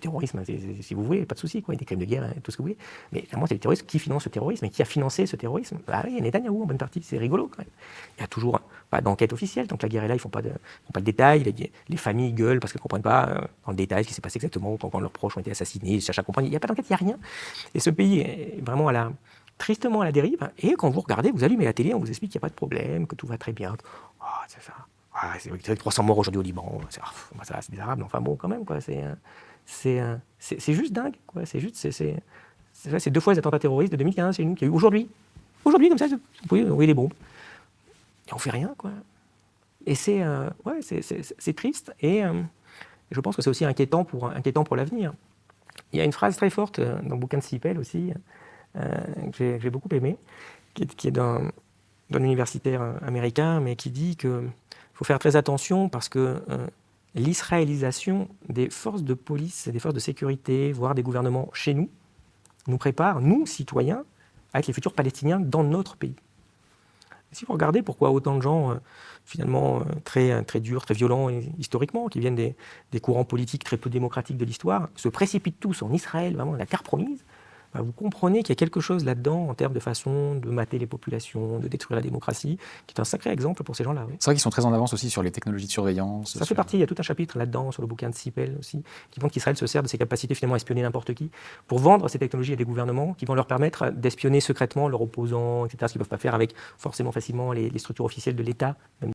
terrorisme, si vous voulez, pas de souci, quoi, des crimes de guerre, tout ce que vous voulez. Mais finalement, c'est les terroristes qui financent ce terrorisme et qui a financé ce terrorisme. Bah oui, Netanyahou en bonne partie, c'est rigolo quand même. Il y a toujours pas d'enquête officielle, donc la guerre est là, ils font pas le détail, les familles gueulent parce qu'elles ne comprennent pas dans le détail ce qui s'est passé exactement quand leurs proches ont été assassinés, ils cherchent à comprendre. Il n'y a pas d'enquête, il n'y a rien. Et ce pays est vraiment tristement à la dérive. Et quand vous regardez, vous allumez la télé, on vous explique qu'il n'y a pas de problème, que tout va très bien. Oh, c'est ça. Ah, c'est vrai que 300 morts aujourd'hui au Liban, c'est des Arabes, mais enfin bon, quand même, quoi. C'est juste dingue, quoi. C'est 2 fois les attentats terroristes de 2015 chez nous qu'il y a eu aujourd'hui. Aujourd'hui, comme ça, vous pouvez envoyer les bombes. Et on fait rien, quoi. Et c'est triste. Et je pense que c'est aussi inquiétant pour l'avenir. Il y a une phrase très forte dans le bouquin de Sipel aussi, que j'ai beaucoup aimé, qui est d'un universitaire américain, mais qui dit qu'il faut faire très attention parce que l'israélisation des forces de police, des forces de sécurité, voire des gouvernements chez nous, nous prépare, nous, citoyens, à être les futurs Palestiniens dans notre pays. Et si vous regardez pourquoi autant de gens, finalement, très durs, très violents historiquement, qui viennent des courants politiques très peu démocratiques de l'histoire, se précipitent tous en Israël, vraiment la terre promise, vous comprenez qu'il y a quelque chose là-dedans en termes de façon de mater les populations, de détruire la démocratie, qui est un sacré exemple pour ces gens-là. Oui. C'est vrai qu'ils sont très en avance aussi sur les technologies de surveillance. Ça fait partie, il y a tout un chapitre là-dedans, sur le bouquin de Sipel aussi, qui montre qu'Israël se sert de ses capacités finalement à espionner n'importe qui, pour vendre ces technologies à des gouvernements qui vont leur permettre d'espionner secrètement leurs opposants, etc., ce qu'ils ne peuvent pas faire avec forcément facilement les structures officielles de l'État, même